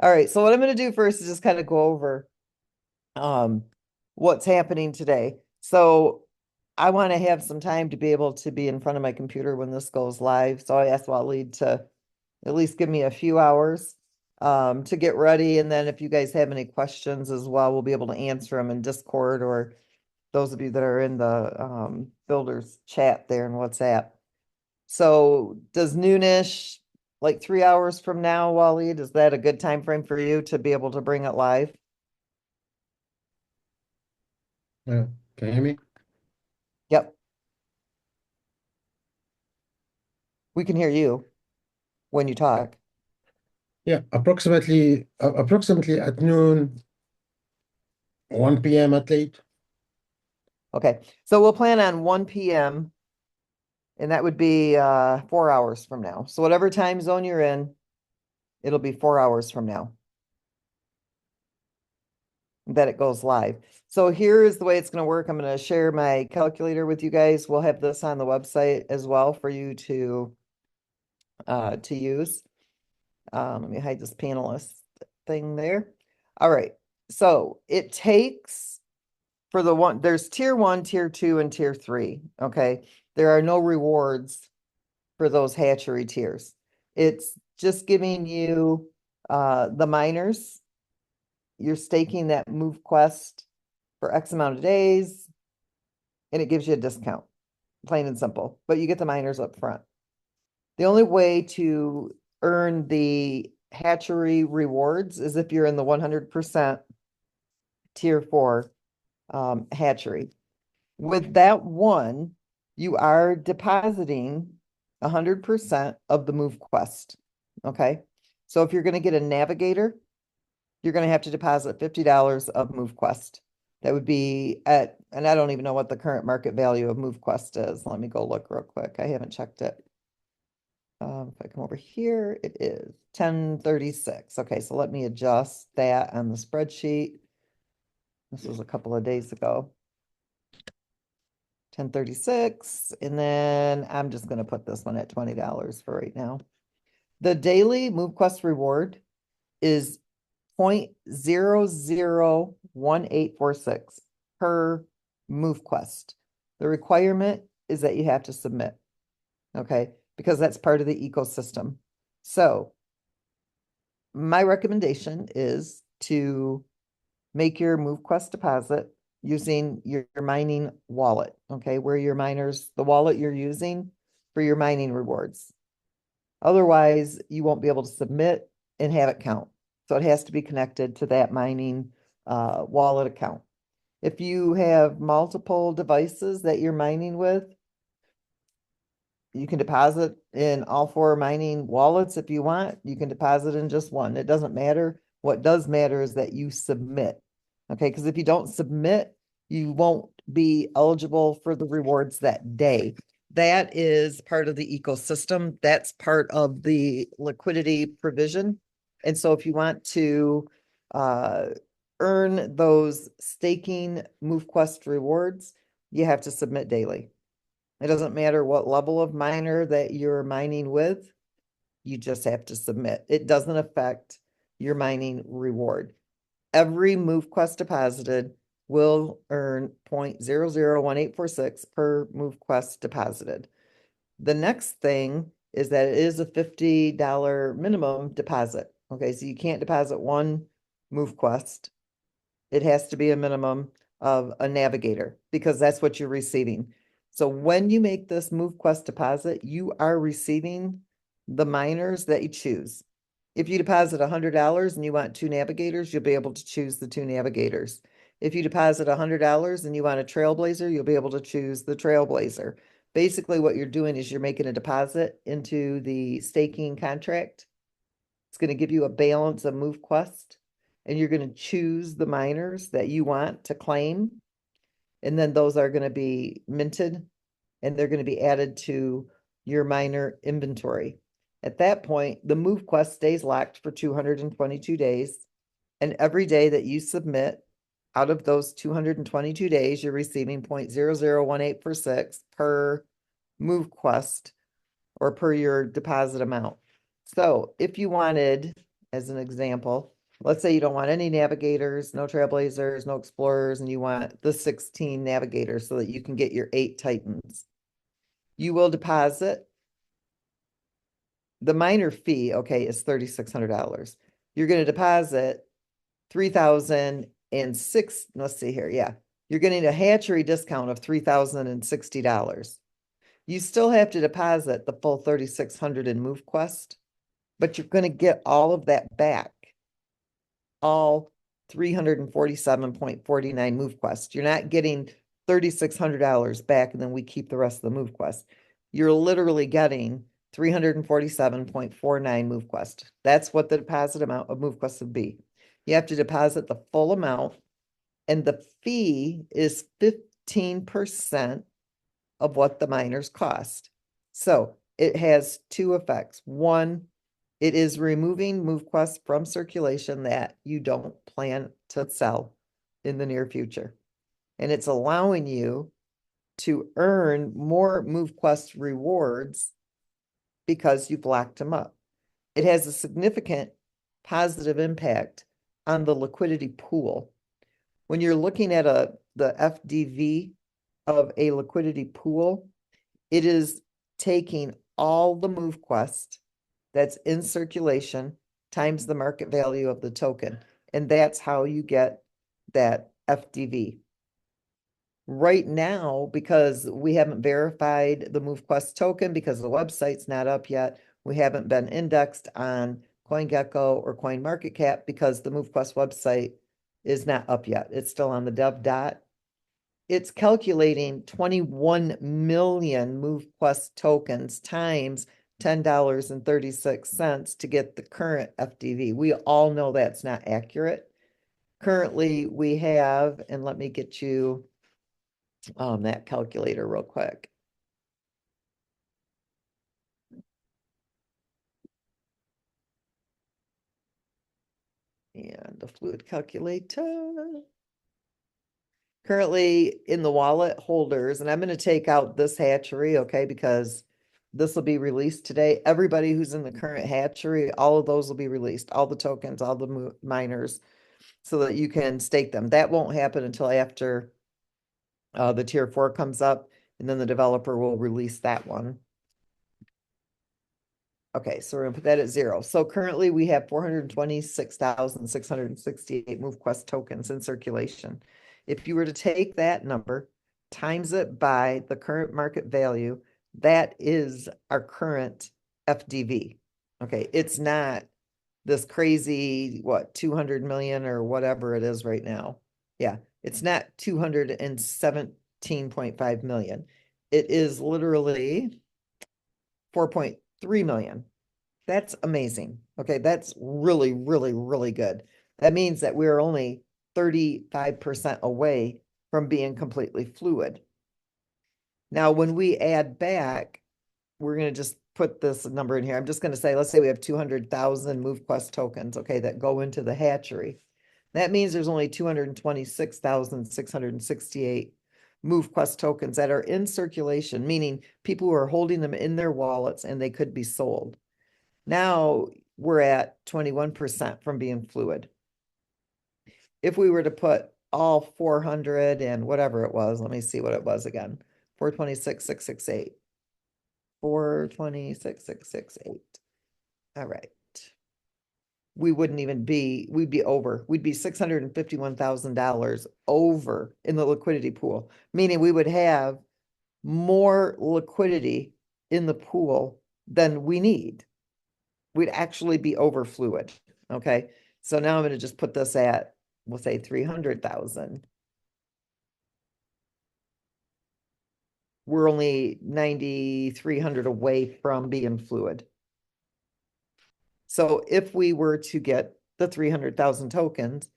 All right, so what I'm going to do first is just kind of go over um what's happening today. So I want to have some time to be able to be in front of my computer when this goes live. So I asked Waleed to at least give me a few hours to get ready. And then if you guys have any questions as well, we'll be able to answer them in Discord or those of you that are in the builders chat there in WhatsApp. So does noonish, like 3 hours from now, Waleed, is that a good time frame for you to be able to bring it live? Yeah. Can you hear me? Yep, we can hear you when you talk. Yeah, approximately at noon, 1 p.m. at late. Okay, so we'll plan on 1 p.m. and that would be 4 hours from now. So whatever time zone you're in, it'll be 4 hours from now that it goes live. So here is the way it's going to work. I'm going to share my calculator with you guys. We'll have this on the website as well for you to use. Let me hide this panelist thing there. All right. So it takes for the one, there's tier one, tier two, and tier three. Okay. There are no rewards for those hatchery tiers. It's just giving you the miners. You're staking that MoveQuest for X amount of days, and it gives you a discount, plain and simple. But you get the miners up front. The only way to earn the hatchery rewards is if you're in the 100% tier four hatchery. With that one, you are depositing 100% of the move quest. Okay. So if you're going to get a navigator, you're going to have to deposit $50 of move quest. That would be at, and I don't even know what the current market value of move quest is. Let me go look real quick. I haven't checked it. If I come over here, it is 1036. Okay, so let me adjust that on the spreadsheet. This was a couple of days ago. 1036, and then I'm just going to put this one at $20 for right now. The daily MoveQuest reward is 0.001846 per MoveQuest. The requirement is that you have to submit, okay, because that's part of the ecosystem. So my recommendation is to make your MoveQuest deposit using your mining wallet, okay, where your miners, the wallet you're using for your mining rewards. Otherwise, you won't be able to submit and have it count. So it has to be connected to that mining wallet account. If you have multiple devices that you're mining with, you can deposit in all four mining wallets if you want. You can deposit in just one. It doesn't matter. What does matter is that you submit. Okay, because if you don't submit, you won't be eligible for the rewards that day. That is part of the ecosystem. That's part of the liquidity provision. And so if you want to uh, earn those staking MoveQuest rewards, you have to submit daily. It doesn't matter what level of miner that you're mining with, you just have to submit. It doesn't affect your mining reward. Every MoveQuest deposited will earn 0.001846 per MoveQuest deposited. The next thing is that it is a $50 minimum deposit. Okay, so you can't deposit one MoveQuest. It has to be a minimum of a navigator because that's what you're receiving. So when you make this MoveQuest deposit, you are receiving the miners that you choose. If you deposit $100 and you want two navigators, you'll be able to choose the two navigators. If you deposit $100 and you want a trailblazer, you'll be able to choose the trailblazer. Basically, what you're doing is you're making a deposit into the staking contract. It's going to give you a balance of MoveQuest, and you're going to choose the miners that you want to claim. And then those are going to be minted and they're going to be added to your miner inventory. At that point, the MoveQuest stays locked for 222 days. And every day that you submit out of those 222 days, you're receiving 0.001846 per MoveQuest or per your deposit amount. So if you wanted as an example. Let's say you don't want any navigators, no trailblazers, no explorers, and you want the 16 navigators so that you can get your 8 titans. You will deposit the miner fee, okay, is $3,600. You're going to deposit 3,006. Let's see here. Yeah. You're getting a hatchery discount of $3,060. You still have to deposit the full 3,600 in MoveQuest, but you're going to get all of that back. All 347.49 MoveQuest. You're not getting $3,600 back and then we keep the rest of the MoveQuest. You're literally getting 347.49 MoveQuest. That's what the deposit amount of MoveQuest would be. You have to deposit the full amount, and the fee is 15% of what the miners cost. So it has two effects. One, it is removing MoveQuest from circulation that you don't plan to sell in the near future. And it's allowing you to earn more MoveQuest rewards because you've locked them up. It has a significant positive impact on the liquidity pool. When you're looking at the FDV of a liquidity pool, it is taking all the MoveQuest that's in circulation times the market value of the token. And that's how you get that FDV. Right now, because we haven't verified the MoveQuest token because the website's not up yet, we haven't been indexed on CoinGecko or CoinMarketCap because the MoveQuest website is not up yet. It's still on the dev dot. It's calculating 21 million MoveQuest tokens times $10.36 to get the current FDV. We all know that's not accurate. Currently, we have, and let me get you that calculator real quick. And the fluid calculator. Currently in the wallet holders, and I'm going to take out this hatchery, okay, because this will be released today. Everybody who's in the current hatchery, all of those will be released, all the tokens, all the miners, so that you can stake them. That won't happen until after the tier 4 comes up, and then the developer will release that one. Okay, so we're gonna put that at 0. So currently we have 426,668 MoveQuest tokens in circulation. If you were to take that number, times it by the current market value, that is our current FDV. Okay, it's not this crazy, what, 200 million or whatever it is right now. Yeah, it's not 217.5 million. It is literally 4.3 million. That's amazing. Okay, that's really, really, really good. That means that we're only 35% away from being completely fluid. Now, when we add back, we're going to just put this number in here. I'm just going to say, let's say we have 200,000 MoveQuest tokens, okay, that go into the hatchery. That means there's only 226,668 MoveQuest tokens that are in circulation, meaning people who are holding them in their wallets and they could be sold. Now we're at 21% from being fluid. If we were to put all 400 and whatever it was, let me see what it was again. 426,668. 426,668. All right. We wouldn't even be, we'd be over. We'd be $651,000 over in the liquidity pool, meaning we would have more liquidity in the pool than we need. We'd actually be over fluid. Okay. So now I'm going to just put this at, we'll say 300,000. We're only 9,300 away from being fluid. So if we were to get the 300,000 tokens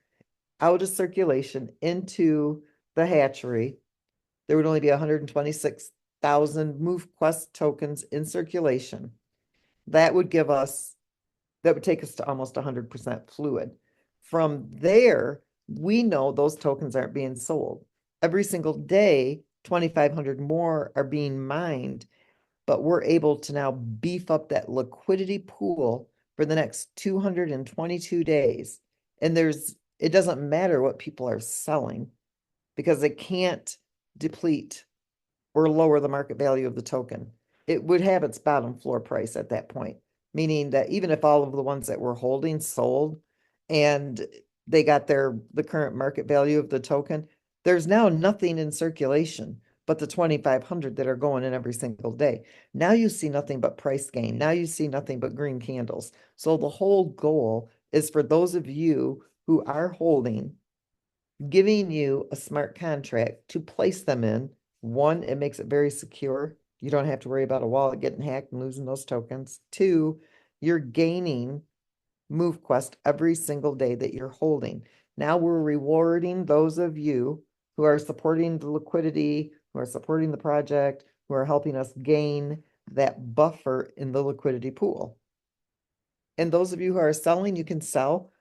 out of circulation into the hatchery, there would only be 126,000 MoveQuest tokens in circulation. That would give us, that would take us to almost 100% fluid. From there, we know those tokens aren't being sold. Every single day, 2,500 more are being mined, but we're able to now beef up that liquidity pool for the next 222 days. And it doesn't matter what people are selling because it can't deplete or lower the market value of the token. It would have its bottom floor price at that point, meaning that even if all of the ones that we're holding sold and they got the current market value of the token, there's now nothing in circulation but the 2,500 that are going in every single day. Now you see nothing but price gain. Now you see nothing but green candles. So the whole goal is for those of you who are holding, giving you a smart contract to place them in. One, it makes it very secure. You don't have to worry about a wallet getting hacked and losing those tokens. Two, you're gaining MoveQuest every single day that you're holding. Now we're rewarding those of you who are supporting the liquidity, who are supporting the project, who are helping us gain that buffer in the liquidity pool. And those of you who are selling, you can sell.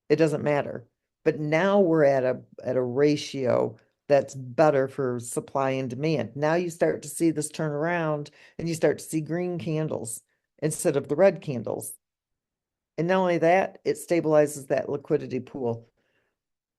It doesn't matter. But now we're at a ratio that's better for supply and demand. Now you start to see this turn around and you start to see green candles instead of the red candles. And not only that, it stabilizes that liquidity pool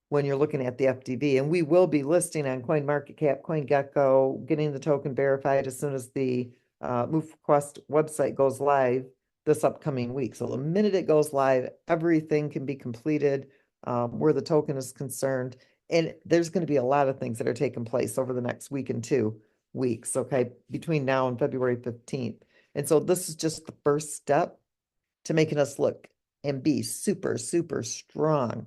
when you're looking at the FDV. And we will be listing on CoinMarketCap, CoinGecko, getting the token verified as soon as the MoveQuest website goes live this upcoming week. So the minute it goes live, everything can be completed where the token is concerned. And there's going to be a lot of things that are taking place over the next week and 2 weeks, okay, between now and February 15th. And so this is just the first step to making us look and be super, super strong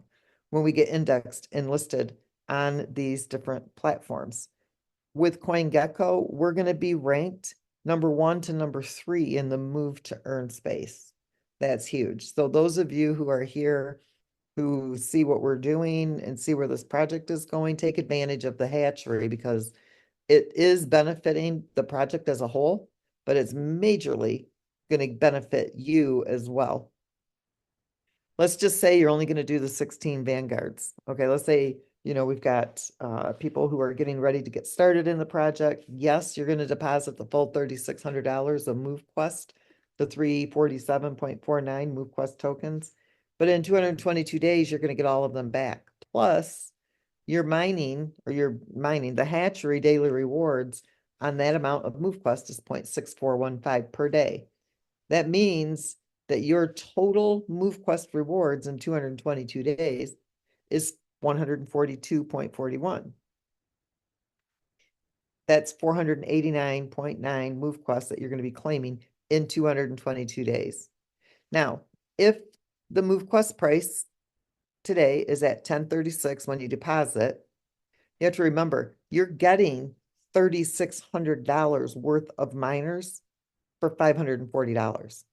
when we get indexed and listed on these different platforms. With CoinGecko, we're going to be ranked number 1 to number 3 in the move to earn space. That's huge. So those of you who are here, who see what we're doing and see where this project is going, take advantage of the hatchery because it is benefiting the project as a whole, but it's majorly going to benefit you as well. Let's just say you're only going to do the 16 vanguards. Okay, let's say, we've got people who are getting ready to get started in the project. Yes, you're going to deposit the full $3,600 of MoveQuest, the 347.49 MoveQuest tokens. But in 222 days, you're going to get all of them back. Plus, you're mining the hatchery daily rewards on that amount of MoveQuest is 0.6415 per day. That means that your total MoveQuest rewards in 222 days is 142.41. That's 489.9 MoveQuest that you're going to be claiming in 222 days. Now, if the MoveQuest price today is at 1036 when you deposit, you have to remember you're getting $3,600 worth of miners for $540.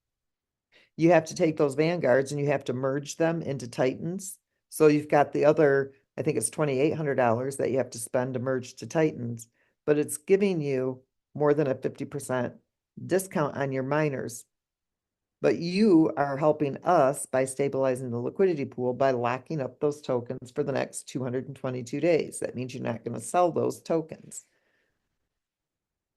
You have to take those vanguards and you have to merge them into Titans. So you've got the other, I think it's $2,800 that you have to spend to merge to Titans, but it's giving you more than a 50% discount on your miners. But you are helping us by stabilizing the liquidity pool by locking up those tokens for the next 222 days. That means you're not going to sell those tokens.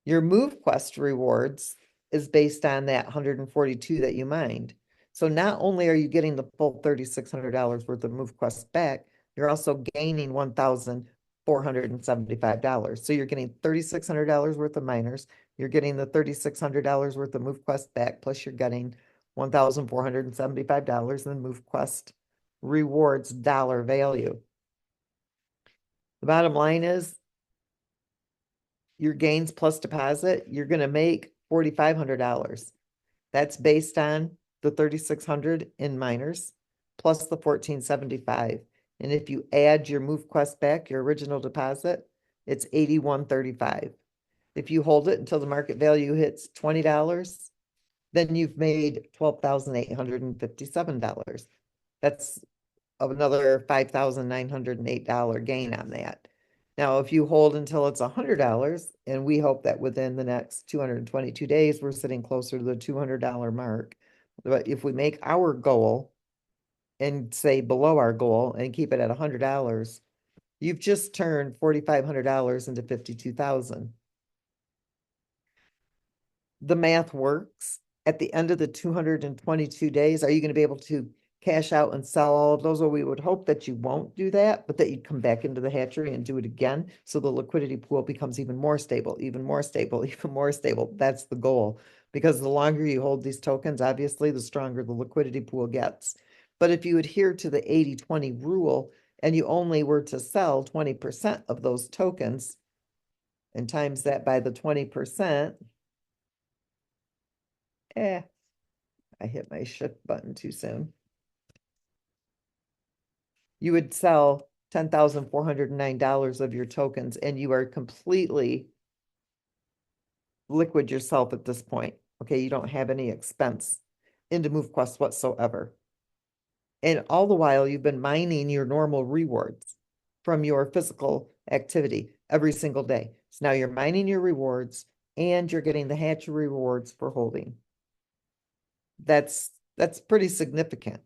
Your MoveQuest rewards is based on that 142 that you mined. So not only are you getting the full $3,600 worth of MoveQuest back, you're also gaining $1,475. So you're getting $3,600 worth of miners. You're getting the $3,600 worth of MoveQuest back, plus you're getting $1,475 in MoveQuest rewards dollar value. The bottom line is your gains plus deposit, you're going to make $4,500. That's based on the 3,600 in miners plus the 1,475. And if you add your MoveQuest back, your original deposit, it's 81.35. If you hold it until the market value hits $20, then you've made $12,857. That's another $5,908 gain on that. Now, if you hold until it's $100, and we hope that within the next 222 days, we're sitting closer to the $200 mark. But if we make our goal and say below our goal and keep it at $100, you've just turned $4,500 into $52,000. The math works at the end of the 222 days, are you going to be able to cash out and sell all of those? Or we would hope that you won't do that, but that you'd come back into the hatchery and do it again. So the liquidity pool becomes even more stable, even more stable, even more stable. That's the goal. Because the longer you hold these tokens, obviously, the stronger the liquidity pool gets. But if you adhere to the 80-20 rule and you only were to sell 20% of those tokens and times that by the 20%, I hit my shift button too soon. You would sell $10,409 of your tokens and you are completely liquid yourself at this point. Okay, you don't have any expense into MoveQuest whatsoever. And all the while you've been mining your normal rewards from your physical activity every single day. So now you're mining your rewards and you're getting the hatchery rewards for holding. That's pretty significant.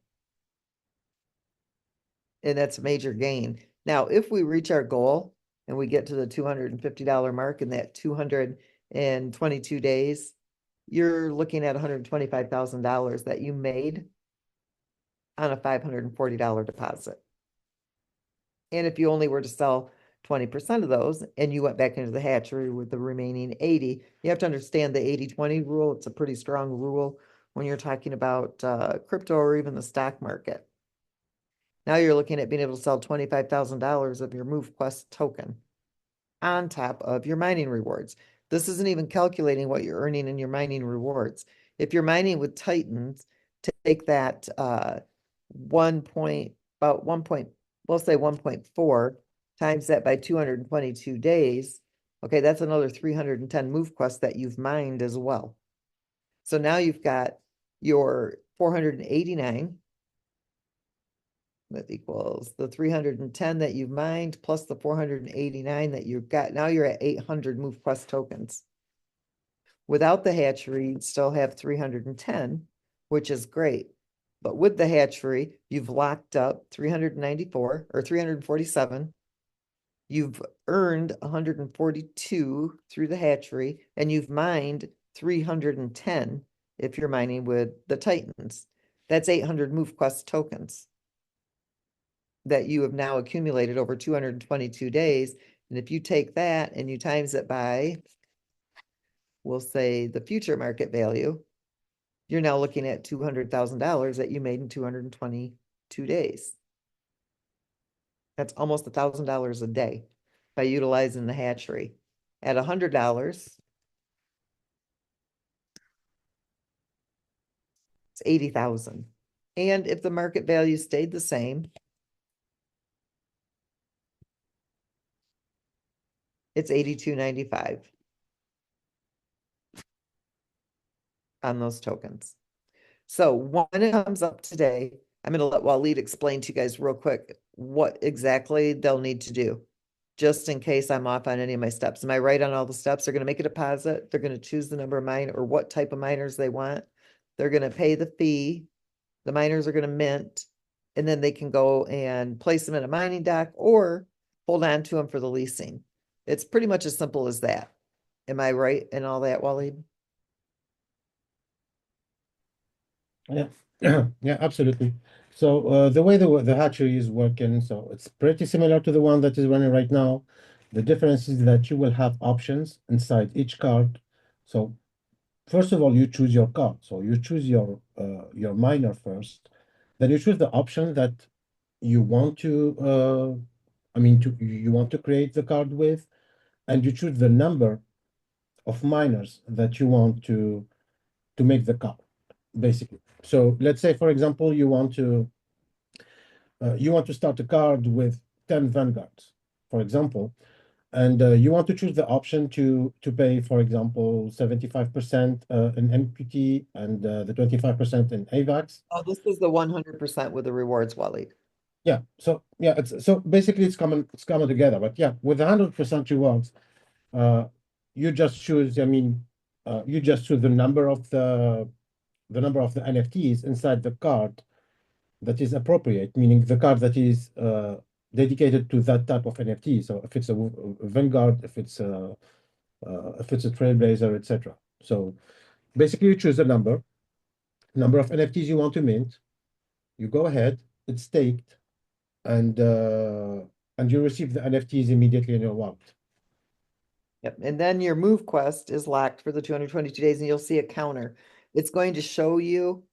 And that's a major gain. Now, if we reach our goal and we get to the $250 mark in that 222 days, you're looking at $125,000 that you made on a $540 deposit. And if you only were to sell 20% of those and you went back into the hatchery with the remaining 80, you have to understand the 80-20 rule. It's a pretty strong rule when you're talking about crypto or even the stock market. Now you're looking at being able to sell $25,000 of your MoveQuest token on top of your mining rewards. This isn't even calculating what you're earning in your mining rewards. If you're mining with Titans, take that we'll say 1.4 times that by 222 days. Okay, that's another 310 MoveQuest that you've mined as well. So now you've got your 489 that equals the 310 that you've mined plus the 489 that you've got. Now you're at 800 MoveQuest tokens. Without the hatchery, you'd still have 310, which is great. But with the hatchery, you've locked up 394 or 347. You've earned 142 through the hatchery, and you've mined 310 if you're mining with the Titans. That's 800 MoveQuest tokens that you have now accumulated over 222 days. And if you take that and you times it by, we'll say the future market value, you're now looking at $200,000 that you made in 222 days. That's almost $1,000 a day by utilizing the hatchery. At $100, it's 80,000. And if the market value stayed the same, it's 82.95 on those tokens. So when it comes up today, I'm going to let Waleed explain to you guys real quick what exactly they'll need to do, just in case I'm off on any of my steps. Am I right on all the steps? They're going to make a deposit. They're going to choose the number of mine or what type of miners they want. They're going to pay the fee. The miners are going to mint, and then they can go and place them in a mining dock or hold on to them for the leasing. It's pretty much as simple as that. Am I right in all that, Waleed? Yeah, yeah, absolutely. So the way the hatchery is working, so it's pretty similar to the one that is running right now. The difference is that you will have options inside each card. So first of all, you choose your card. So you choose your miner first. Then you choose the option that you want to you want to create the card with, and you choose the number of miners that you want to make the card, basically. So let's say, for example, you want to start a card with 10 vanguards, for example, and you want to choose the option to pay, for example, 75% in MPT and the 25% in AVAX. Oh, this is the 100% with the rewards, Waleed. Yeah, so yeah, so basically it's coming together. But yeah, with 100% rewards, uh, you just choose. You just choose the number of the NFTs inside the card that is appropriate, meaning the card that is dedicated to that type of NFT. So if it's a Vanguard, if it's a Trailblazer, etc. So basically, you choose a number, number of NFTs you want to mint. You go ahead, it's staked, and you receive the NFTs immediately in your wallet. Yep. And then your MoveQuest is locked for the 222 days, and you'll see a counter. It's going to show you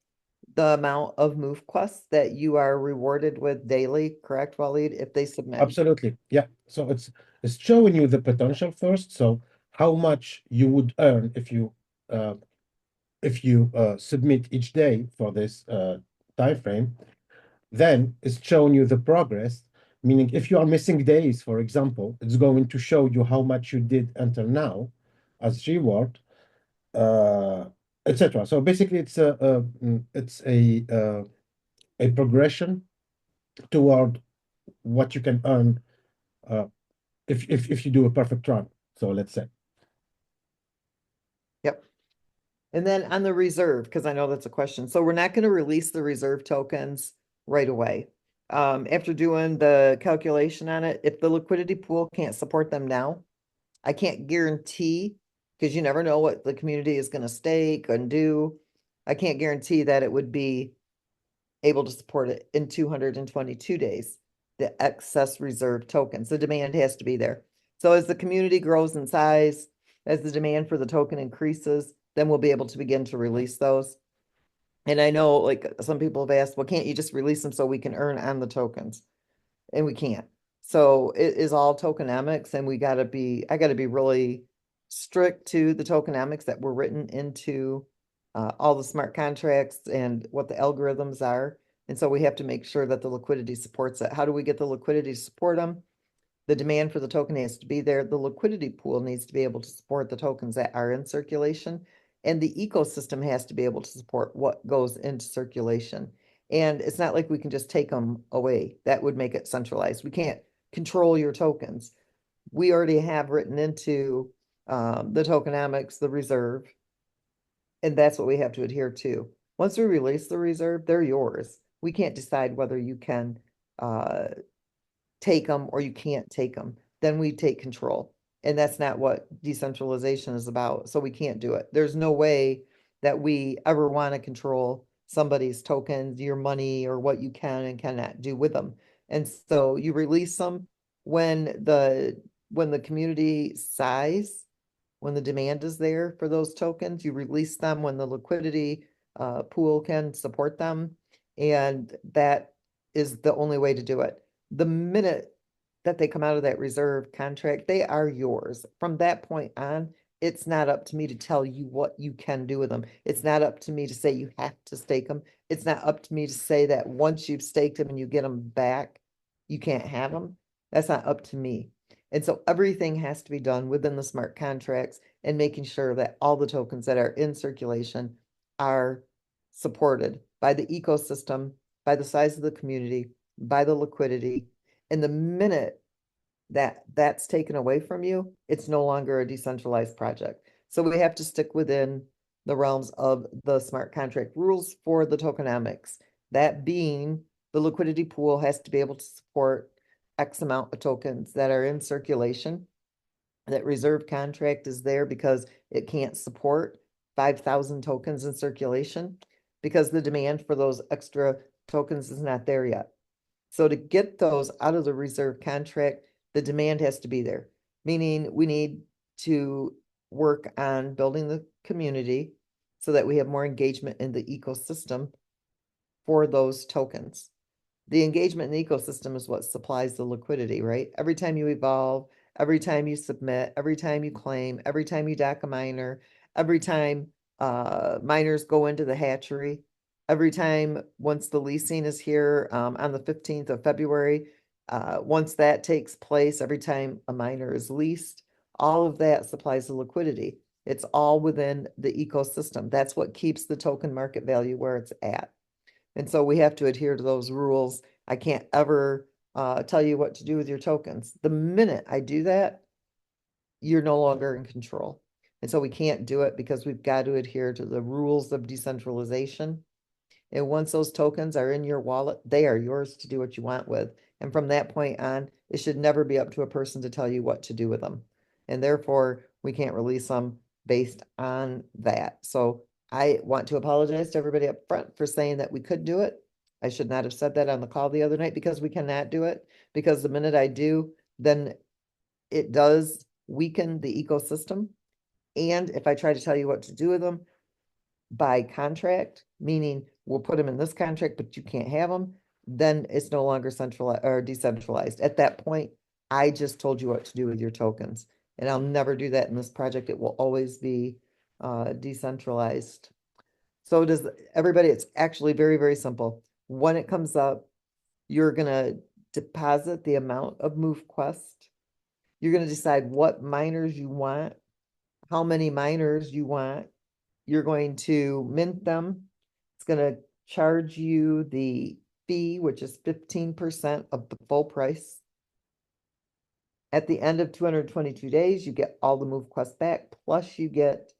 the amount of MoveQuests that you are rewarded with daily, correct, Waleed, if they submit? Absolutely. Yeah. So it's showing you the potential first. So how much you would earn uh, if you submit each day for this time frame. Then it's showing you the progress, meaning if you are missing days, for example, it's going to show you how much you did until now as reward, uh, etc. So basically, it's a progression toward what you can earn uh, if you do a perfect run. So let's say. Yep. And then on the reserve, because I know that's a question. So we're not going to release the reserve tokens right away. After doing the calculation on it, if the liquidity pool can't support them now, I can't guarantee, because you never know what the community is going to stake and do. I can't guarantee that it would be able to support it in 222 days, the excess reserve tokens. The demand has to be there. So as the community grows in size, as the demand for the token increases, then we'll be able to begin to release those. And I know like some people have asked, well, can't you just release them so we can earn on the tokens? And we can't. So it is all tokenomics, and I gotta be really strict to the tokenomics that were written into all the smart contracts and what the algorithms are. And so we have to make sure that the liquidity supports it. How do we get the liquidity to support them? The demand for the token has to be there. The liquidity pool needs to be able to support the tokens that are in circulation. And the ecosystem has to be able to support what goes into circulation. And it's not like we can just take them away. That would make it centralized. We can't control your tokens. We already have written into the tokenomics, the reserve, and that's what we have to adhere to. Once we release the reserve, they're yours. We can't decide whether you can uh, take them or you can't take them. Then we take control. And that's not what decentralization is about. So we can't do it. There's no way that we ever want to control somebody's tokens, your money, or what you can and cannot do with them. And so you release them when the community size, when the demand is there for those tokens, you release them when the liquidity pool can support them. And that is the only way to do it. The minute that they come out of that reserve contract, they are yours. From that point on, it's not up to me to tell you what you can do with them. It's not up to me to say you have to stake them. It's not up to me to say that once you've staked them and you get them back, you can't have them. That's not up to me. And so everything has to be done within the smart contracts and making sure that all the tokens that are in circulation are supported by the ecosystem, by the size of the community, by the liquidity. And the minute that that's taken away from you, it's no longer a decentralized project. So we have to stick within the realms of the smart contract rules for the tokenomics. That being the liquidity pool has to be able to support X amount of tokens that are in circulation. That reserve contract is there because it can't support 5,000 tokens in circulation because the demand for those extra tokens is not there yet. So to get those out of the reserve contract, the demand has to be there, meaning we need to work on building the community so that we have more engagement in the ecosystem for those tokens. The engagement in the ecosystem is what supplies the liquidity, right? Every time you evolve, every time you submit, every time you claim, every time you dock a miner, every time miners go into the hatchery, every time once the leasing is here on the 15th of February, once that takes place, every time a miner is leased, all of that supplies the liquidity. It's all within the ecosystem. That's what keeps the token market value where it's at. And so we have to adhere to those rules. I can't ever tell you what to do with your tokens. The minute I do that, you're no longer in control. And so we can't do it because we've got to adhere to the rules of decentralization. And once those tokens are in your wallet, they are yours to do what you want with. And from that point on, it should never be up to a person to tell you what to do with them. And therefore, we can't release them based on that. So I want to apologize to everybody up front for saying that we could do it. I should not have said that on the call the other night because we cannot do it. Because the minute I do, then it does weaken the ecosystem. And if I try to tell you what to do with them by contract, meaning we'll put them in this contract, but you can't have them, then it's no longer centralized or decentralized. At that point, I just told you what to do with your tokens. And I'll never do that in this project. It will always be decentralized. So does everybody, it's actually very, very simple. When it comes up, you're gonna deposit the amount of MoveQuest. You're gonna decide what miners you want, how many miners you want. You're going to mint them. It's gonna charge you the fee, which is 15% of the full price. At the end of 222 days, you get all the MoveQuest back, plus you get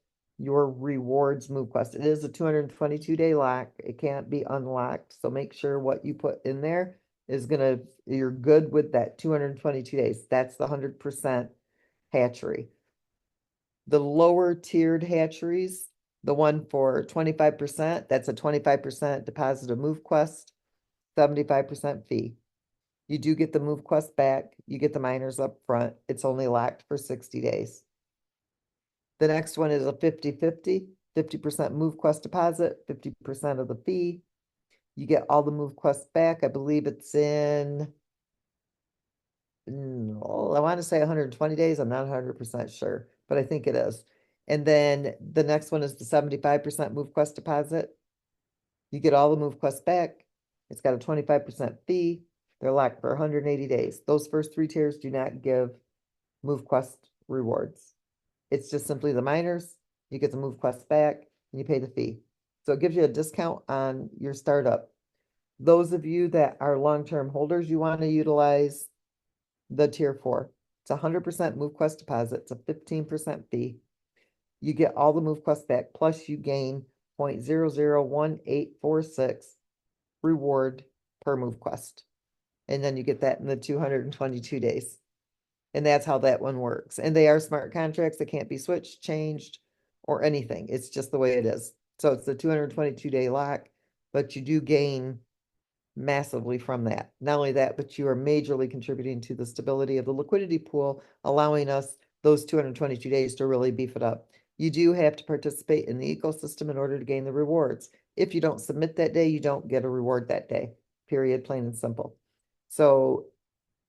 your rewards MoveQuest. It is a 222-day lock. It can't be unlocked. So make sure what you put in there is you're good with that 222 days. That's the 100% hatchery. The lower tiered hatcheries, the one for 25%, that's a 25% deposit of MoveQuest, 75% fee. You do get the MoveQuest back. You get the miners up front. It's only locked for 60 days. The next one is a 50-50, 50% MoveQuest deposit, 50% of the fee. You get all the MoveQuest back. I believe it's in, I want to say 120 days. I'm not 100% sure, but I think it is. And then the next one is the 75% MoveQuest deposit. You get all the MoveQuest back. It's got a 25% fee. They're locked for 180 days. Those first three tiers do not give MoveQuest rewards. It's just simply the miners. You get the MoveQuest back and you pay the fee. So it gives you a discount on your startup. Those of you that are long-term holders, you want to utilize the tier 4. It's 100% MoveQuest deposit. It's a 15% fee. You get all the MoveQuest back, plus you gain 0.001846 reward per MoveQuest. And then you get that in the 222 days. And that's how that one works. And they are smart contracts that can't be switched, changed, or anything. It's just the way it is. So it's the 222-day lock, but you do gain massively from that. Not only that, but you are majorly contributing to the stability of the liquidity pool, allowing us those 222 days to really beef it up. You do have to participate in the ecosystem in order to gain the rewards. If you don't submit that day, you don't get a reward that day, period, plain and simple. So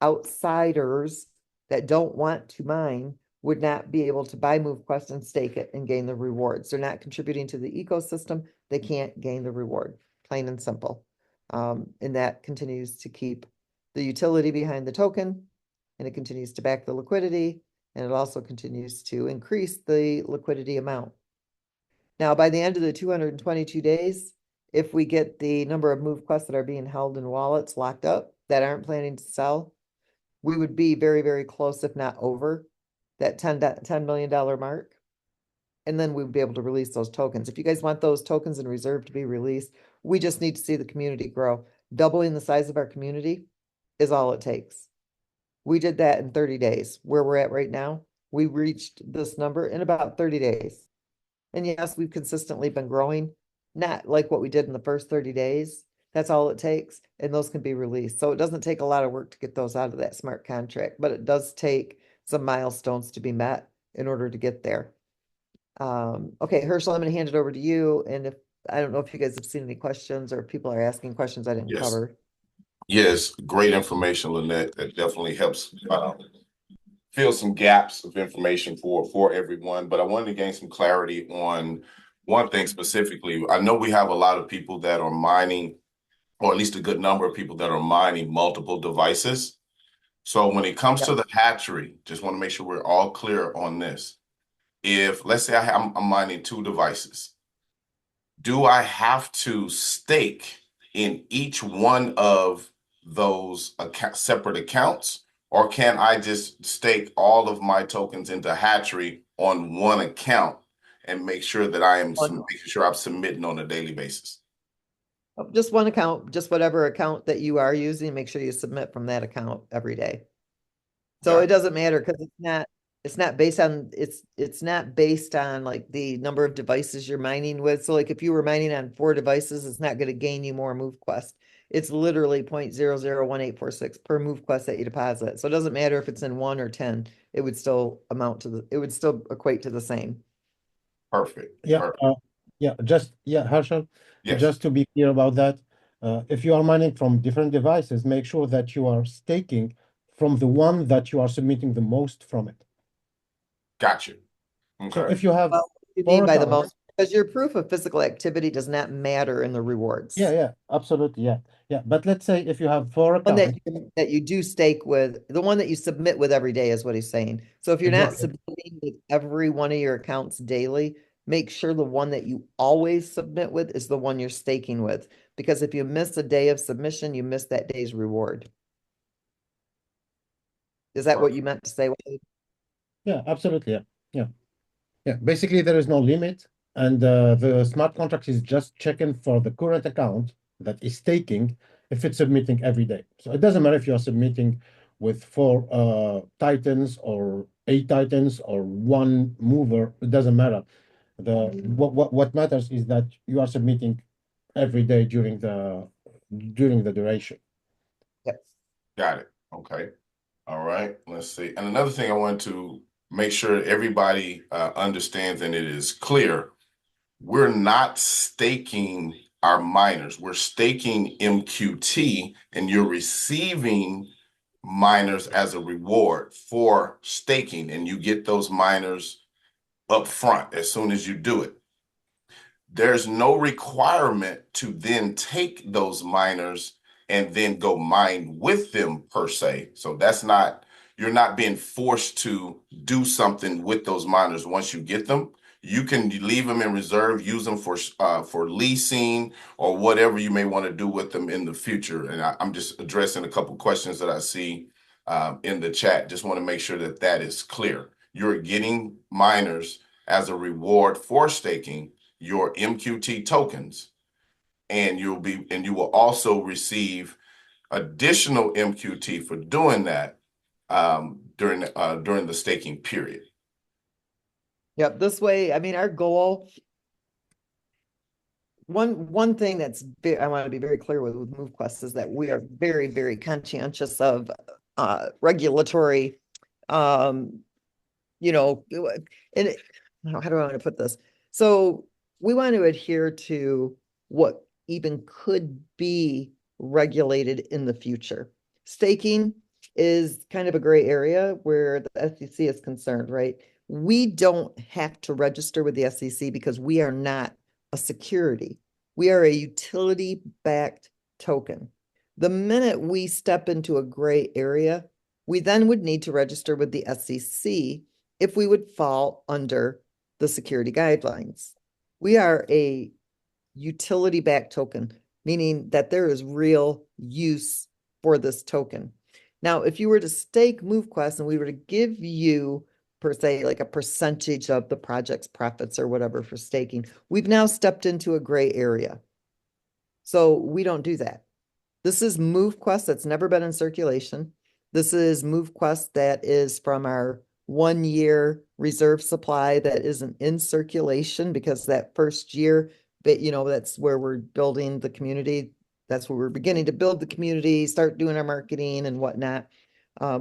outsiders that don't want to mine would not be able to buy MoveQuest and stake it and gain the rewards. They're not contributing to the ecosystem. They can't gain the reward, plain and simple. And that continues to keep the utility behind the token, and it continues to back the liquidity, and it also continues to increase the liquidity amount. Now, by the end of the 222 days, if we get the number of MoveQuests that are being held in wallets locked up that aren't planning to sell, we would be very, very close, if not over, that $10 million mark. And then we would be able to release those tokens. If you guys want those tokens in reserve to be released, we just need to see the community grow. Doubling the size of our community is all it takes. We did that in 30 days. Where we're at right now, we reached this number in about 30 days. And yes, we've consistently been growing, not like what we did in the first 30 days. That's all it takes, and those can be released. So it doesn't take a lot of work to get those out of that smart contract, but it does take some milestones to be met in order to get there. Okay, Herschel, I'm going to hand it over to you. And if I don't know if you guys have seen any questions or if people are asking questions I didn't cover. Yes, great information, Linette. That definitely helps fill some gaps of information for everyone. But I wanted to gain some clarity on one thing specifically. I know we have a lot of people that are mining, or at least a good number of people that are mining multiple devices. So when it comes to the hatchery, just want to make sure we're all clear on this. If, let's say I'm mining 2 devices, do I have to stake in each one of those separate accounts, or can I just stake all of my tokens into Hatchery on one account and make sure that I am making sure I'm submitting on a daily basis? Just one account, just whatever account that you are using, make sure you submit from that account every day. So it doesn't matter because it's not, It's not based on, it's not based on like the number of devices you're mining with. So like if you were mining on 4 devices, it's not gonna gain you more MoveQuest. It's literally 0.001846 per MoveQuest that you deposit. So it doesn't matter if it's in 1 or 10, it would still amount to it would still equate to the same. Perfect. Yeah, Perfect. Harshal, Yes. just to be clear about that, if you are mining from different devices, make sure that you are staking from the one that you are submitting the most from it. Got you. So Okay. if you have Well, what do you 4 mean by the accounts, most? Because your proof of physical activity does not matter in the rewards. yeah, absolutely, yeah. But let's say if you have 4 One accounts, that you do stake with, the one that you submit with every day is what he's saying. So if you're not exactly, submitting with every one of your accounts daily, make sure the one that you always submit with is the one you're staking with. Because if you miss a day of submission, you miss that day's reward. Is that what you meant to say? yeah, absolutely, yeah. Basically, there is no limit, and the smart contract is just checking for the current account that is staking if it's submitting every day. So it doesn't matter if you are submitting with 4 titans or 8 titans or 1 mover. It doesn't matter. What matters is that you are submitting every day during the duration. Yep. Got it. Okay. All right. Let's see. And another thing I want to make sure everybody understands and it is clear, we're not staking our miners. We're staking MQT and you're receiving miners as a reward for staking, and you get those miners up front as soon as you do it. There's no requirement to then take those miners and then go mine with them per se. So that's not, you're not being forced to do something with those miners once you get them. You can leave them in reserve, use them for leasing or whatever you may want to do with them in the future. And I'm just addressing a couple questions that I see in the chat. Just want to make sure that that is clear. You're getting miners as a reward for staking your MQT tokens, and you will also receive additional MQT for doing that during the staking period. Yep. This way, I mean, our goal, one thing that's I want to be very clear with MoveQuest is that we are very, very conscientious of regulatory, you know, and how do I want to put this? So we want to adhere to what even could be regulated in the future. Staking is kind of a gray area where the SEC is concerned, right? We don't have to register with the SEC because we are not a security. We are a utility-backed token. The minute we step into a gray area, we then would need to register with the SEC if we would fall under the security guidelines. We are a utility-backed token, meaning that there is real use for this token. Now, if you were to stake MoveQuest and we were to give you, per se, like a percentage of the project's profits or whatever for staking, we've now stepped into a gray area. So we don't do that. This is MoveQuest that's never been in circulation. This is MoveQuest that is from our 1-year reserve supply that isn't in circulation because that first year, but that's where we're building the community. That's where we're beginning to build the community, start doing our marketing and whatnot.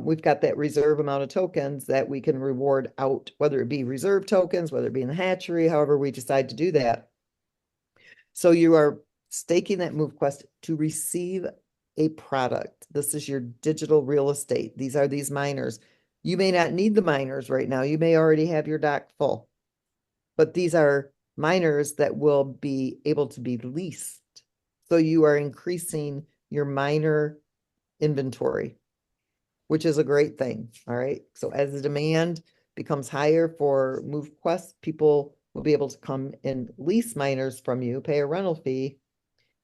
We've got that reserve amount of tokens that we can reward out, whether it be reserve tokens, whether it be in the hatchery, however we decide to do that. So you are staking that MoveQuest to receive a product. This is your digital real estate. These are these miners. You may not need the miners right now. You may already have your dock full, but these are miners that will be able to be leased. So you are increasing your miner inventory, which is a great thing. All right. So as the demand becomes higher for MoveQuest, people will be able to come and lease miners from you, pay a rental fee,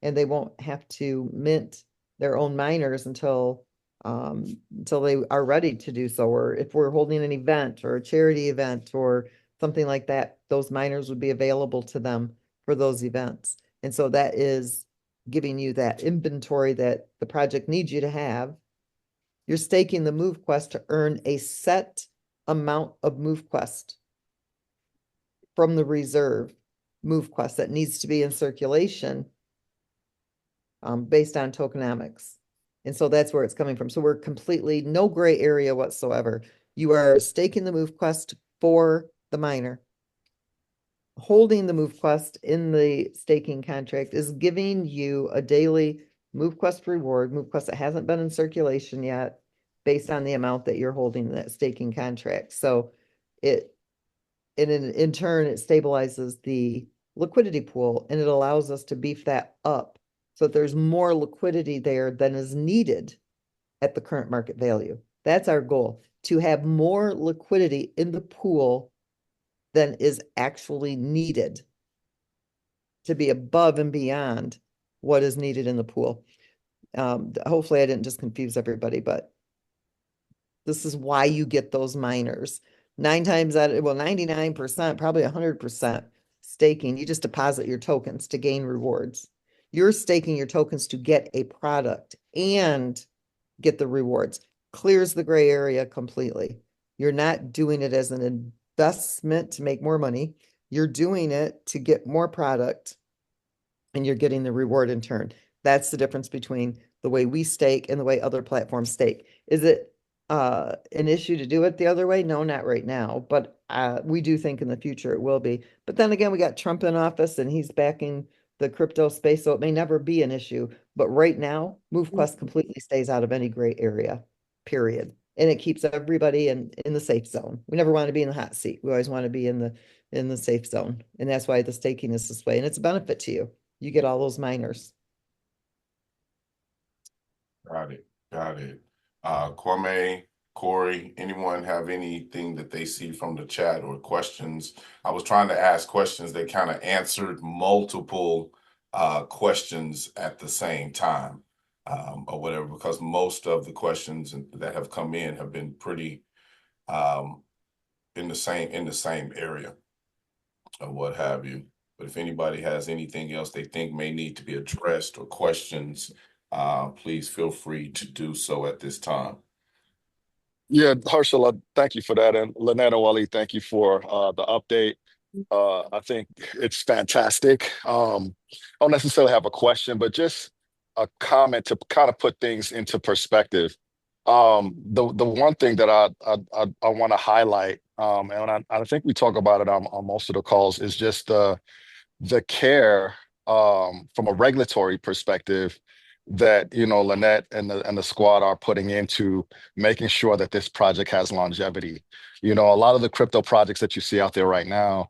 and they won't have to mint their own miners until they are ready to do so. Or if we're holding an event or a charity event or something like that, those miners would be available to them for those events. And so that is giving you that inventory that the project needs you to have. You're staking the MoveQuest to earn a set amount of MoveQuest from the reserve MoveQuest that needs to be in circulation based on tokenomics. And so that's where it's coming from. So we're completely no gray area whatsoever. You are staking the MoveQuest for the miner. Holding the MoveQuest in the staking contract is giving you a daily MoveQuest reward, MoveQuest that hasn't been in circulation yet, based on the amount that you're holding in that staking contract. So in turn, it stabilizes the liquidity pool and it allows us to beef that up so that there's more liquidity there than is needed at the current market value. That's our goal, to have more liquidity in the pool than is actually needed, to be above and beyond what is needed in the pool. Hopefully I didn't just confuse everybody, but this is why you get those miners. 99%, probably 100% staking. You just deposit your tokens to gain rewards. You're staking your tokens to get a product and get the rewards. Clears the gray area completely. You're not doing it as an investment to make more money. You're doing it to get more product and you're getting the reward in turn. That's the difference between the way we stake and the way other platforms stake. Is it an issue to do it the other way? No, not right now, but we do think in the future it will be. But then again, we got Trump in office and he's backing the crypto space, so it may never be an issue. But right now, MoveQuest completely stays out of any gray area, period. And it keeps everybody in the safe zone. We never want to be in the hot seat. We always want to be in the safe zone. And that's why the staking is this way. And it's a benefit to you. You get all those miners. Got it. Got it. Kwame, Corey, anyone have anything that they see from the chat or questions? I was trying to ask questions that kind of answered multiple questions at the same time, or whatever, because most of the questions that have come in have been pretty in the same area or what have you. But if anybody has anything else they think may need to be addressed or questions, please feel free to do so at this time. Yeah, Harshal, thank you for that. And Linette and Wally, thank you for the update. I think it's fantastic. I don't necessarily have a question, but just a comment to kind of put things into perspective. The one thing that I want to highlight, and I think we talk about it on most of the calls, is just the care from a regulatory perspective that Linette and the squad are putting into making sure that this project has longevity. A lot of the crypto projects that you see out there right now,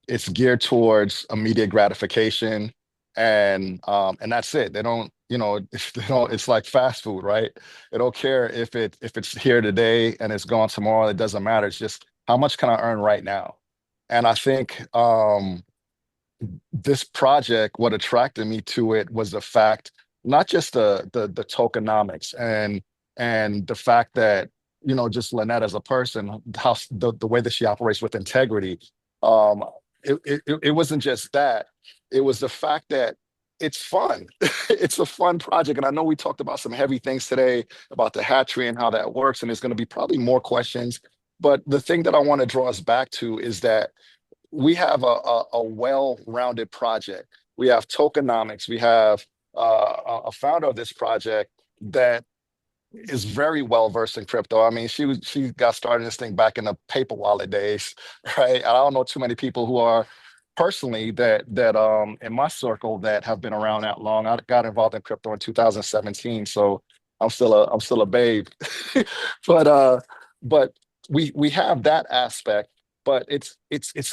it's geared towards immediate gratification, and that's it. They don't, it's like fast food, right? They don't care if it's here today and it's gone tomorrow. It doesn't matter. It's just how much can I earn right now? And I think this project, what attracted me to it was the fact, not just the tokenomics and the fact that, just Linette as a person, how the way that she operates with integrity. It wasn't just that. It was the fact that it's fun. It's a fun project. And I know we talked about some heavy things today about the hatchery and how that works. And there's going to be probably more questions. But the thing that I want to draw us back to is that we have a well-rounded project. We have tokenomics. We have a founder of this project that is very well versed in crypto. I mean, she got started in this thing back in the paper wallet days, right? I don't know too many people who are personally that in my circle that have been around that long. I got involved in crypto in 2017, so I'm still a babe. but we have that aspect, but it's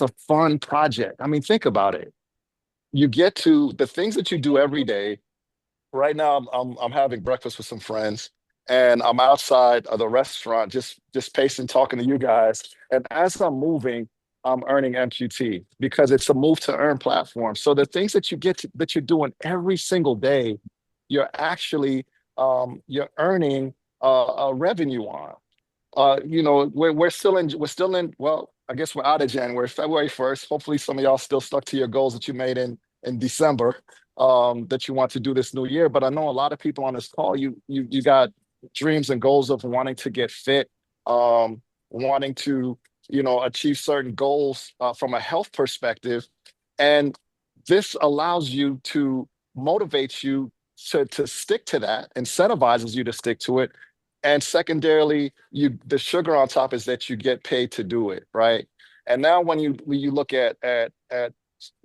a fun project. I mean, think about it. You get to the things that you do every day. Right now, I'm having breakfast with some friends, and I'm outside of the restaurant, just pacing, talking to you guys. And as I'm moving, I'm earning MQT because it's a move to earn platform. So the things that that you're doing every single day, you're actually you're earning a revenue on. We're still in. Well, I guess we're out of January, February 1st. Hopefully, some of y'all still stuck to your goals that you made in December that you want to do this new year. But I know a lot of people on this call, you got dreams and goals of wanting to get fit. wanting to, achieve certain goals from a health perspective. And this allows you to motivate you to stick to that, incentivizes you to stick to it. And secondarily, the sugar on top is that you get paid to do it, right? And now when you look at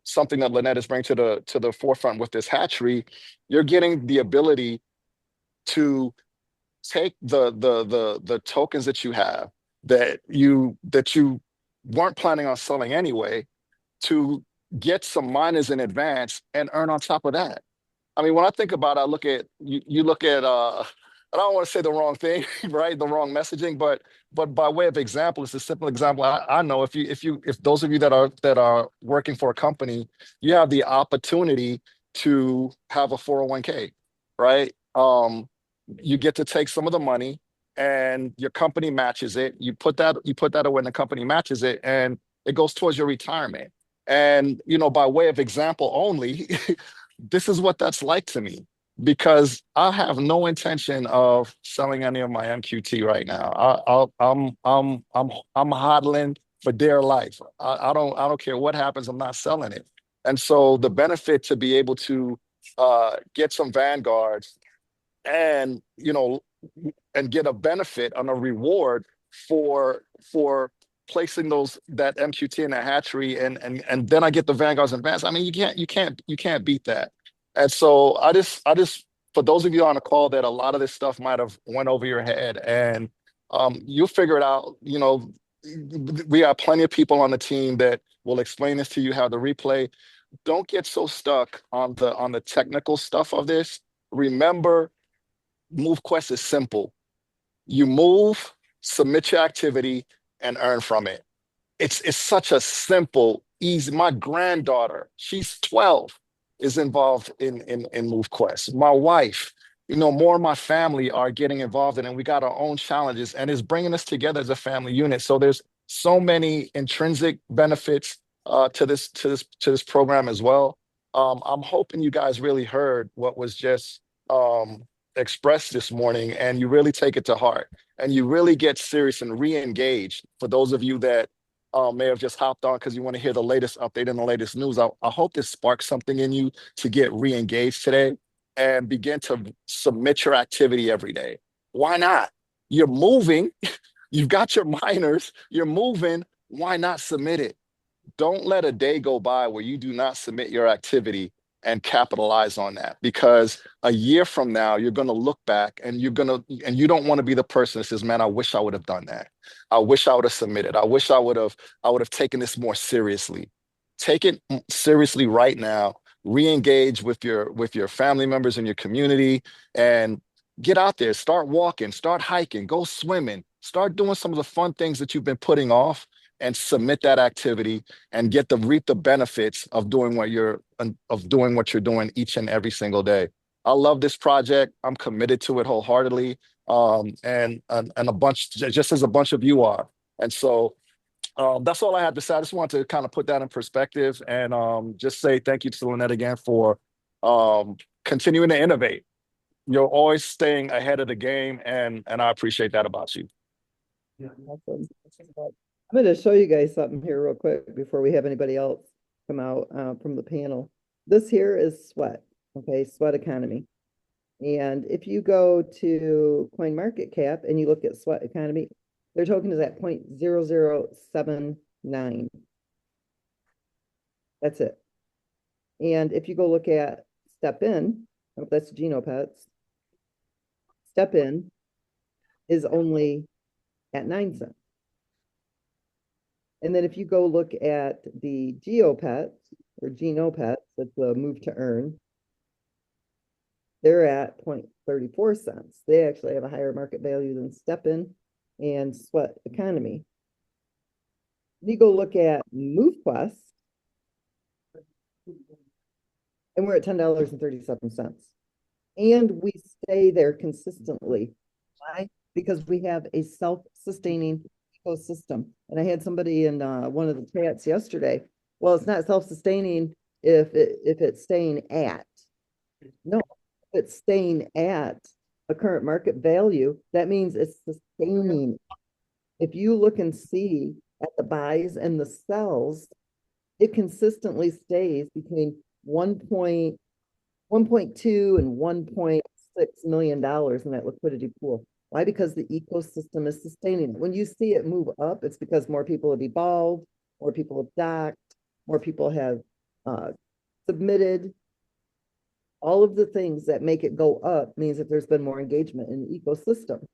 something that Linette is bringing to the forefront with this hatchery, you're getting the ability to take the tokens that you have that you weren't planning on selling anyway, to get some miners in advance and earn on top of that. I mean, when I think about it, I look at you look at I don't want to say the wrong thing, right? The wrong messaging, but by way of example, it's a simple example. I know if those of you that are working for a company, you have the opportunity to have a 401k, right? You get to take some of the money and your company matches it. You put that away and the company matches it, and it goes towards your retirement. And by way of example only, this is what that's like to me, because I have no intention of selling any of my MQT right now. I'm hodling for dear life. I don't care what happens. I'm not selling it. And so the benefit to be able to get some Vanguards and and get a benefit on a reward for placing that MQT in a hatchery, and then I get the Vanguards in advance. I mean, you can't beat that. And so I just for those of you on the call that a lot of this stuff might have went over your head, and you'll figure it out. We have plenty of people on the team that will explain this to you, how to replay. Don't get so stuck on the technical stuff of this. Remember, MoveQuest is simple. You move, submit your activity, and earn from it. It's such a simple, easy. My granddaughter, she's 12, is involved in MoveQuest. My wife, more of my family are getting involved in it. And we got our own challenges, and it's bringing us together as a family unit. So there's so many intrinsic benefits to this program as well. I'm hoping you guys really heard what was just expressed this morning, and you really take it to heart, and you really get serious and re-engaged. For those of you that may have just hopped on because you want to hear the latest update and the latest news, I hope this sparks something in you to get re-engaged today and begin to submit your activity every day. Why not? You're moving, you've got your miners, you're moving, why not submit it? Don't let a day go by where you do not submit your activity and capitalize on that, because a year from now you're going to look back and you don't want to be the person that says, man, I wish I would have done that. I wish I would have submitted. I wish I would have taken this more seriously. Take it seriously right now. Re-engage with your family members in your community, and get out there, start walking, start hiking, go swimming, start doing some of the fun things that you've been putting off, and submit that activity and reap the benefits of doing what you're doing each and every single day. I love this project. I'm committed to it wholeheartedly, and a bunch, just as a bunch of you are. And so that's all I had to say. I just wanted to kind of put that in perspective, and just say thank you to Linette again for continuing to innovate. You're always staying ahead of the game, and I appreciate that about you. Awesome. I'm going to show you guys something here real quick before we have anybody else come out from the panel. This here is sweat, okay, sweat economy. And if you go to CoinMarketCap and you look at sweat economy, their token is at 0.0079. That's it. And if you go look at Step In, oh, that's Genopets. Step In is only at 9 cents. And then if you go look at the GeoPets or Genopets, that's the move to earn, they're at 0.34 cents. They actually have a higher market value than Step In and Sweat Economy. You go look at MoveQuest, and we're at $10.37. And we stay there consistently. Why? Because we have a self-sustaining ecosystem. And I had somebody in one of the chats yesterday. Well, it's not self-sustaining if it's staying at. No, if it's staying at a current market value, that means it's sustaining. if you look and see at the buys and the sells, it consistently stays between 1.2 and $1.6 million in that liquidity pool. Why? Because the ecosystem is sustaining it. When you see it move up, it's because more people have evolved, more people have docked, more people have submitted. All of the things that make it go up means that there's been more engagement in the ecosystem.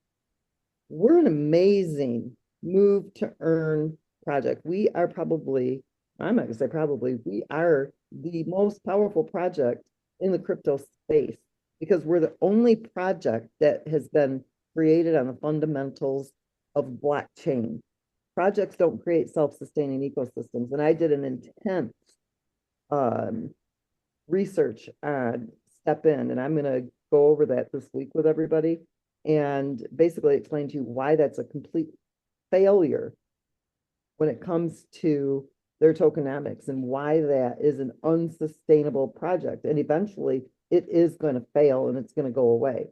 We're an amazing move to earn project. We are probably, I'm not gonna say probably, we are the most powerful project in the crypto space because we're the only project that has been created on the fundamentals of blockchain. Projects don't create self-sustaining ecosystems. And I did an intense research on Step In, and I'm going to go over that this week with everybody and basically explain to you why that's a complete failure when it comes to their tokenomics and why that is an unsustainable project. And eventually it is going to fail and it's going to go away.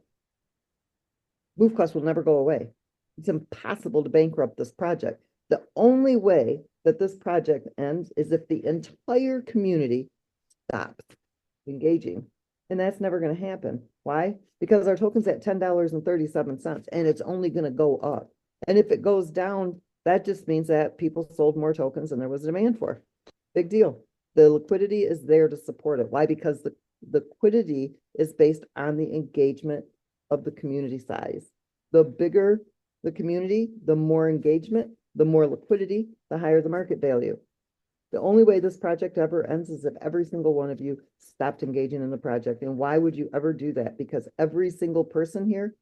MoveQuest will never go away. It's impossible to bankrupt this project. The only way that this project ends is if the entire community stops engaging. And that's never going to happen. Why? Because our token's at $10.37 and it's only going to go up. And if it goes down, that just means that people sold more tokens than there was demand for. Big deal. The liquidity is there to support it. Why? Because the liquidity is based on the engagement of the community size. The bigger the community, the more engagement, the more liquidity, the higher the market value. The only way this project ever ends is if every single one of you stopped engaging in the project. And why would you ever do that? Because every single person here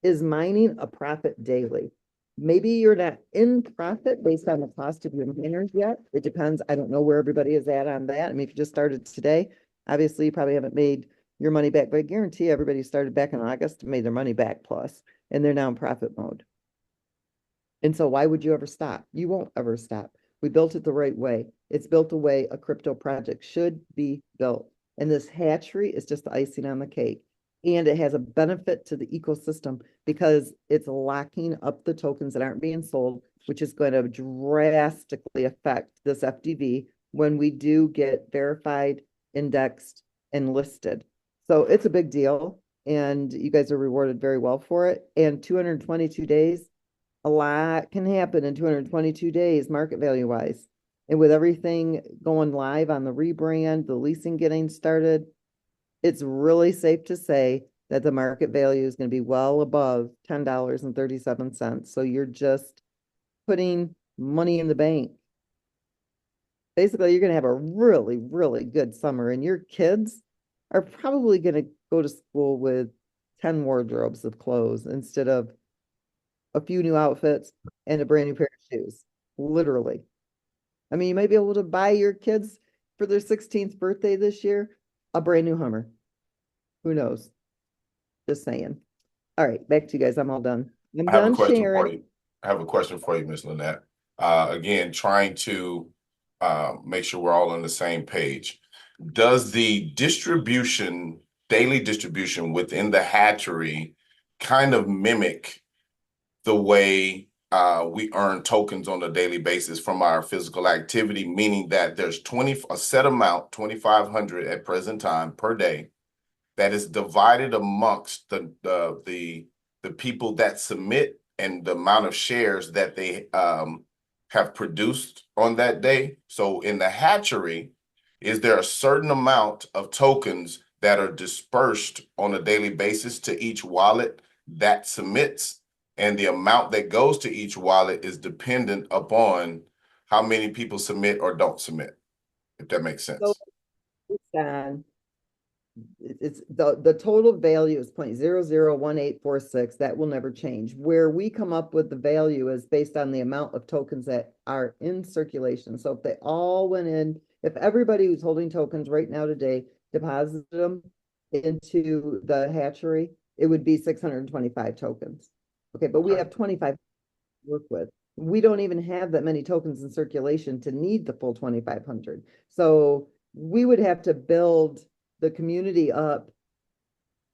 is mining a profit daily. Maybe you're not in profit based on the cost of your miners yet. It depends. I don't know where everybody is at on that. I mean, if you just started today, obviously you probably haven't made your money back, but I guarantee everybody started back in August and made their money back plus, and they're now in profit mode. And so why would you ever stop? You won't ever stop. We built it the right way. It's built the way a crypto project should be built. And this hatchery is just the icing on the cake. And it has a benefit to the ecosystem because it's locking up the tokens that aren't being sold, which is going to drastically affect this FDV when we do get verified, indexed, and listed. So it's a big deal. And you guys are rewarded very well for it. And 222 days, a lot can happen in 222 days, market value wise. And with everything going live on the rebrand, the leasing getting started, it's really safe to say that the market value is going to be well above $10.37. So you're just putting money in the bank. Basically, you're going to have a really, really good summer, and your kids are probably going to go to school with 10 wardrobes of clothes instead of a few new outfits and a brand new pair of shoes. Literally. I mean, you might be able to buy your kids for their 16th birthday this year a brand new Hummer. Who knows? Just saying. All right, back to you guys. I'm all done. I'm I have a done question for sharing. you. I have a question for you, Ms. Linette. Again, trying to make sure we're all on the same page. Does the distribution, daily distribution within the hatchery kind of mimic the way we earn tokens on a daily basis from our physical activity, meaning that there's a set amount, 2,500 at present time per day, that is divided amongst the people that submit and the amount of shares that they have produced on that day. So in the hatchery, is there a certain amount of tokens that are dispersed on a daily basis to each wallet that submits? And the amount that goes to each wallet is dependent upon how many people submit or don't submit, if that makes sense. So it's the total value is 0.001846. That will never change. Where we come up with the value is based on the amount of tokens that are in circulation. So if they all went in, if everybody who's holding tokens right now today deposited them into the hatchery, it would be 625 tokens. Okay, but we have 25 to work with. We don't even have that many tokens in circulation to need the full 2,500. So we would have to build the community up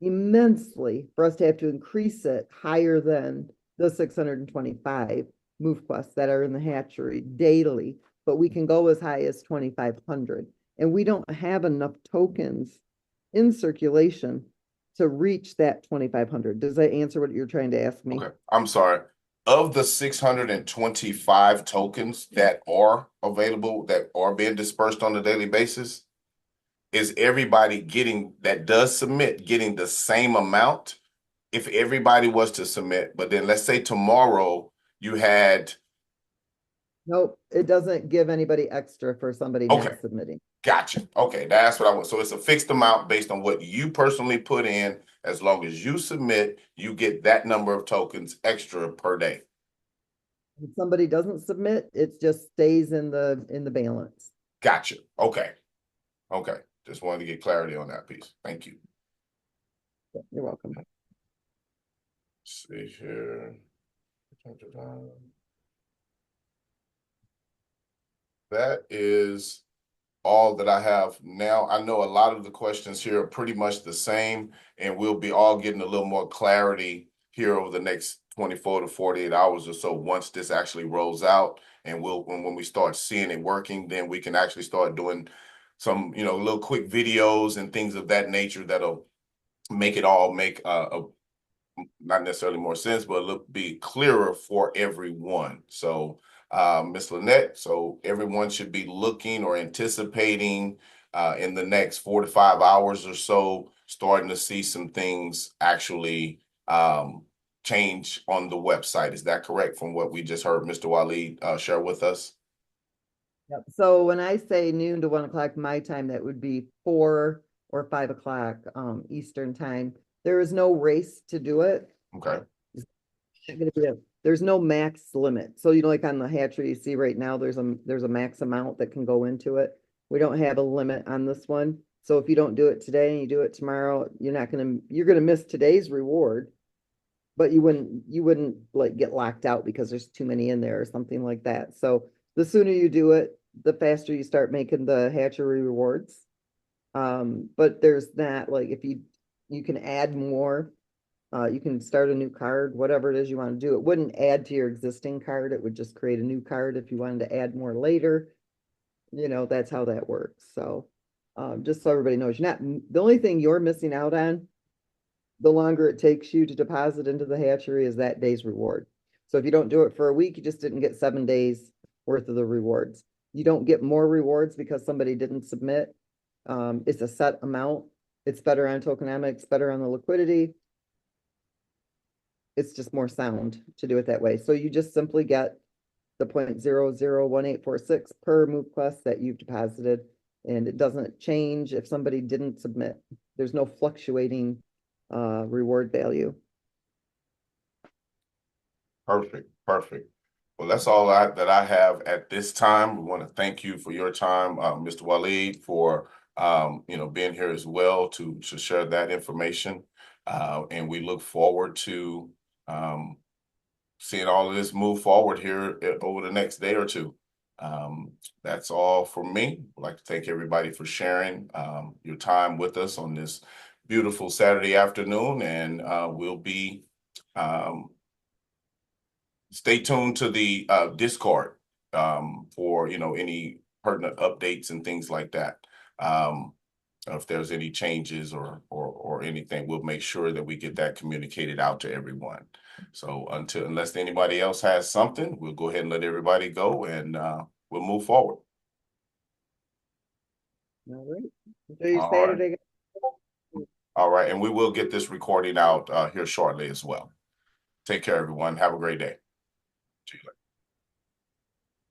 immensely for us to have to increase it higher than the 625 MoveQuest that are in the hatchery daily, but we can go as high as 2,500. And we don't have enough tokens in circulation to reach that 2,500. Does that answer what you're trying to ask me? Okay, I'm sorry. Of the 625 tokens that are available, that are being dispersed on a daily basis, is everybody that does submit getting the same amount? If everybody was to submit, but then let's say tomorrow you had. Nope, it doesn't give anybody extra for somebody not submitting. Gotcha. Okay, that's what I want. So it's a fixed amount based on what you personally put in. As long as you submit, you get that number of tokens extra per day. If somebody doesn't submit, it just stays in the balance. Gotcha. Okay. Okay. Just wanted to get clarity on that piece. Thank you. You're welcome. Let's see here. That is all that I have now. I know a lot of the questions here are pretty much the same, and we'll be all getting a little more clarity here over the next 24 to 48 hours or so once this actually rolls out. And when we start seeing it working, then we can actually start doing some, little quick videos and things of that nature that'll make it all make not necessarily more sense, but be clearer for everyone. So Ms. Linette, so everyone should be looking or anticipating in the next 4 to 5 hours or so, starting to see some things actually change on the website. Is that correct from what we just heard Mr. Waleed share with us? Yep. So when I say noon to 1 o'clock my time, that would be 4 or 5 o'clock Eastern time. There is no race to do it. Okay. There's no max limit. So, like on the hatchery you see right now, there's a max amount that can go into it. We don't have a limit on this one. So if you don't do it today and you do it tomorrow, you're gonna miss today's reward, but you wouldn't like get locked out because there's too many in there or something like that. So the sooner you do it, the faster you start making the hatchery rewards. But there's that, like if you can add more. You can start a new card, whatever it is you want to do. It wouldn't add to your existing card. It would just create a new card if you wanted to add more later. That's how that works. So just so everybody knows, the only thing you're missing out on, the longer it takes you to deposit into the hatchery, is that day's reward. So if you don't do it for a week, you just didn't get 7 days worth of the rewards. You don't get more rewards because somebody didn't submit. It's a set amount. It's better on tokenomics, better on the liquidity. It's just more sound to do it that way. So you just simply get the 0.001846 per MoveQuest that you've deposited, and it doesn't change if somebody didn't submit. There's no fluctuating reward value. Perfect. Well, that's all that I have at this time. We want to thank you for your time, Mr. Waleed, for being here as well to share that information. And we look forward to seeing all of this move forward here over the next day or two. That's all from me. I'd like to thank everybody for sharing your time with us on this beautiful Saturday afternoon, and we'll be stay tuned to the Discord for any pertinent updates and things like that. If there's any changes or anything, we'll make sure that we get that communicated out to everyone. So unless anybody else has something, we'll go ahead and let everybody go, and we'll move forward. All right. Enjoy your Saturday. All right, and we will get this recording out here shortly as well. Take care, everyone. Have a great day. See you later.